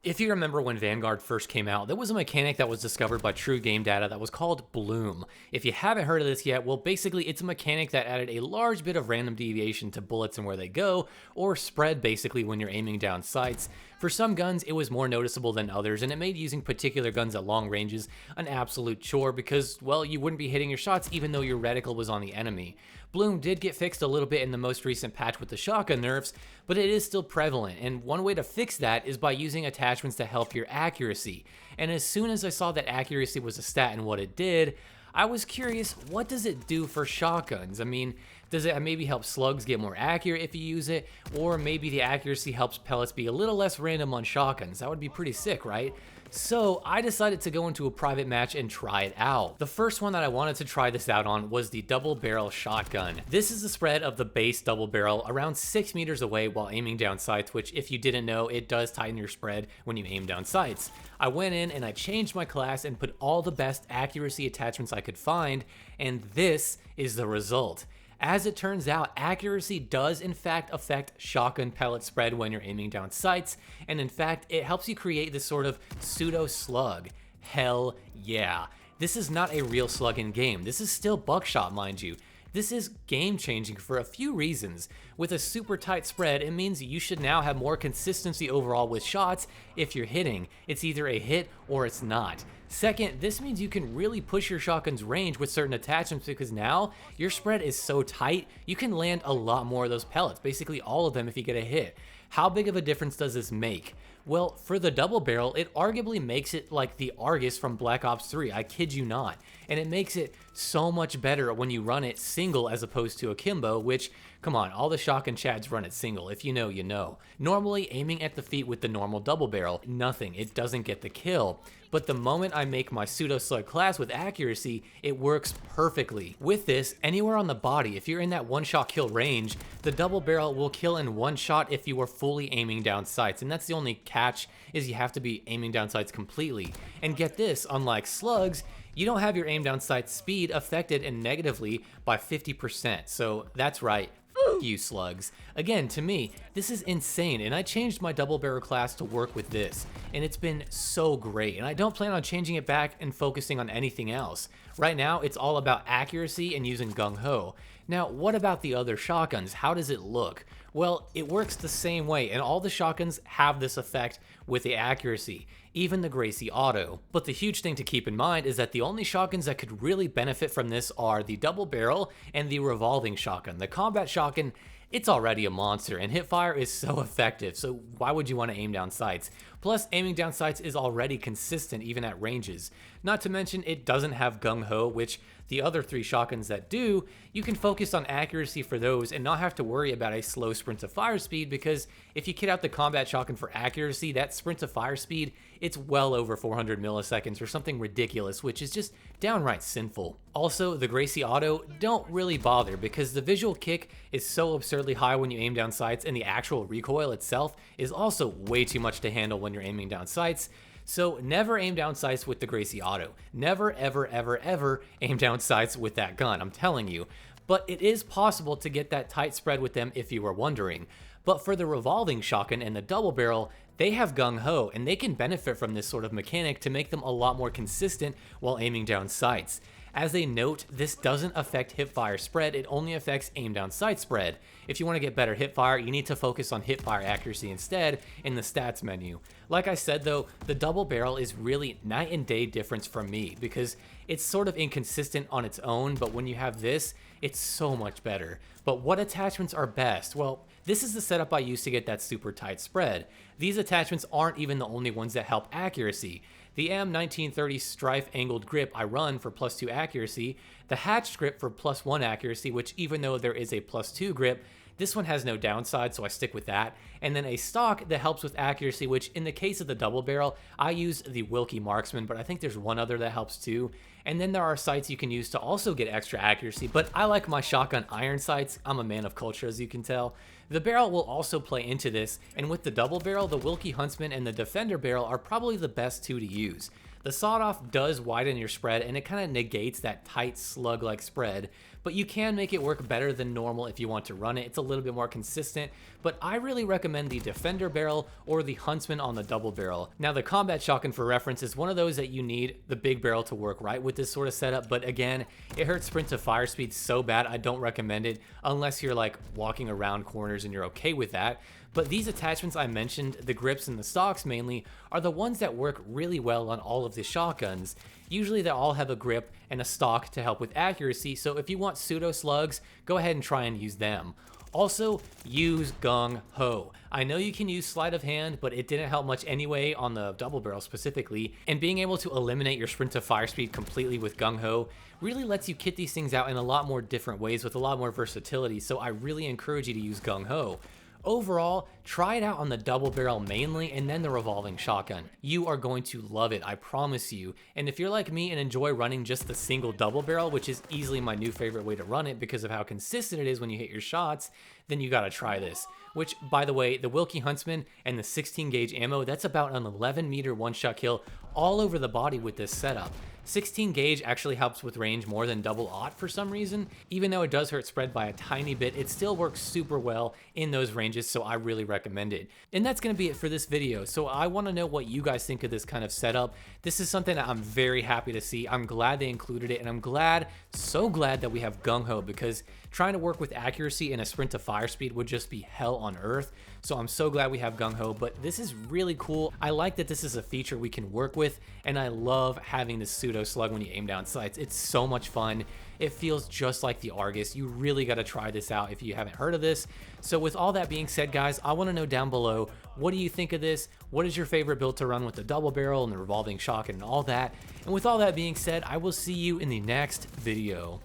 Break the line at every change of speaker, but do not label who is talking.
If you remember when Vanguard first came out, there was a mechanic that was discovered by True Game Data that was called Bloom. If you haven't heard of this yet, well, basically it's a mechanic that added a large bit of random deviation to bullets and where they go, or spread basically when you're aiming down sights. For some guns, it was more noticeable than others, and it made using particular guns at long ranges an absolute chore because, well, you wouldn't be hitting your shots even though your reticle was on the enemy. Bloom did get fixed a little bit in the most recent patch with the shotgun nerfs, but it is still prevalent, and one way to fix that is by using attachments to help your accuracy. And as soon as I saw that accuracy was a stat and what it did, I was curious, what does it do for shotguns? I mean, does it maybe help slugs get more accurate if you use it? Or maybe the accuracy helps pellets be a little less random on shotguns. That would be pretty sick, right? So I decided to go into a private match and try it out. The first one that I wanted to try this out on was the double barrel shotgun. This is the spread of the base double barrel around 6 meters away while aiming down sights, which if you didn't know, it does tighten your spread when you aim down sights. I went in and I changed my class and put all the best accuracy attachments I could find, and this is the result. As it turns out, accuracy does in fact affect shotgun pellet spread when you're aiming down sights, and in fact, it helps you create this sort of pseudo slug. Hell yeah. This is not a real slug in game. This is still buckshot, mind you. This is game changing for a few reasons. With a super tight spread, it means you should now have more consistency overall with shots if you're hitting. It's either a hit or it's not. Second, this means you can really push your shotgun's range with certain attachments because now your spread is so tight, you can land a lot more of those pellets, basically all of them if you get a hit. How big of a difference does this make? Well, for the double barrel, it arguably makes it like the Argus from Black Ops 3, I kid you not. And it makes it so much better when you run it single as opposed to akimbo, which, come on, all the shotgun chads run it single, if you know, you know. Normally, aiming at the feet with the normal double barrel, nothing, it doesn't get the kill. But the moment I make my pseudo slug class with accuracy, it works perfectly. With this, anywhere on the body, if you're in that one shot kill range, the double barrel will kill in one shot if you are fully aiming down sights, and that's the only catch, is you have to be aiming down sights completely. And get this, unlike slugs, you don't have your aim down sight speed affected and negatively by 50%, so that's right, you slugs. Again, to me, this is insane, and I changed my double barrel class to work with this, and it's been so great, and I don't plan on changing it back and focusing on anything else. Right now, it's all about accuracy and using Gung-ho. Now, what about the other shotguns? How does it look? Well, it works the same way, and all the shotguns have this effect with the accuracy, even the Gracie Auto. But the huge thing to keep in mind is that the only shotguns that could really benefit from this are the double barrel and the revolving shotgun. The combat shotgun, it's already a monster, and hipfire is so effective, so why would you want to aim down sights? Plus, aiming down sights is already consistent even at ranges. Not to mention, it doesn't have Gung-ho, which the other 3 shotguns that do, you can focus on accuracy for those and not have to worry about a slow sprint to fire speed, because if you kit out the combat shotgun for accuracy, that sprint to fire speed, it's well over 400 milliseconds or something ridiculous, which is just downright sinful. Also, the Gracie Auto don't really bother because the visual kick is so absurdly high when you aim down sights, and the actual recoil itself is also way too much to handle when you're aiming down sights. So never aim down sights with the Gracie Auto. Never, ever, ever, ever aim down sights with that gun, I'm telling you. But it is possible to get that tight spread with them if you were wondering. But for the revolving shotgun and the double barrel, they have Gung-ho, and they can benefit from this sort of mechanic to make them a lot more consistent while aiming down sights. As a note, this doesn't affect hipfire spread, it only affects aim down sight spread. If you want to get better hipfire, you need to focus on hipfire accuracy instead in the stats menu. Like I said though, the double barrel is really night and day difference for me because it's sort of inconsistent on its own, but when you have this, it's so much better. But what attachments are best? Well, this is the setup I use to get that super tight spread. These attachments aren't even the only ones that help accuracy. The M1930 Strife angled grip I run for +2 accuracy, the hatched grip for +1 accuracy, which even though there is a +2 grip, this one has no downside, so I stick with that, and then a stock that helps with accuracy, which in the case of the double barrel, I use the Wilkie Marksman, but I think there's one other that helps too. And then there are sights you can use to also get extra accuracy, but I like my shotgun iron sights. I'm a man of culture, as you can tell. The barrel will also play into this, and with the double barrel, the Wilkie Huntsman and the Defender barrel are probably the best 2 to use. The sawed-off does widen your spread, and it kind of negates that tight slug-like spread, but you can make it work better than normal if you want to run it. It's a little bit more consistent, but I really recommend the Defender barrel or the Huntsman on the double barrel. Now, the combat shotgun, for reference, is one of those that you need the big barrel to work right with this sort of setup, but again, it hurts sprint to fire speed so bad I don't recommend it unless you're like walking around corners and you're okay with that. But these attachments I mentioned, the grips and the stocks mainly, are the ones that work really well on all of the shotguns. Usually they all have a grip and a stock to help with accuracy, so if you want pseudo slugs, go ahead and try and use them. Also, use Gung-ho. I know you can use sleight of hand, but it didn't help much anyway on the double barrel specifically, and being able to eliminate your sprint to fire speed completely with Gung-ho really lets you kit these things out in a lot more different ways with a lot more versatility, so I really encourage you to use Gung-ho. Overall, try it out on the double barrel mainly and then the revolving shotgun. You are going to love it, I promise you. And if you're like me and enjoy running just the single double barrel, which is easily my new favorite way to run it because of how consistent it is when you hit your shots, then you gotta try this. Which, by the way, the Wilkie Huntsman and the 16 gauge ammo, that's about an 11 meter one-shot kill all over the body with this setup. 16 gauge actually helps with range more than double aught for some reason. Even though it does hurt spread by a tiny bit, it still works super well in those ranges, so I really recommend it. And that's gonna be it for this video. So I wanna know what you guys think of this kind of setup. This is something that I'm very happy to see. I'm glad they included it, and I'm glad, so glad that we have Gung-ho, because trying to work with accuracy and a sprint to fire speed would just be hell on earth. So I'm so glad we have Gung-ho, but this is really cool. I like that this is a feature we can work with, and I love having this pseudo slug when you aim down sights. It's so much fun. It feels just like the Argus. You really got to try this out if you haven't heard of this. So with all that being said, guys, I want to know down below, what do you think of this? What is your favorite build to run with the double barrel and the revolving shotgun and all that? And with all that being said, I will see you in the next video.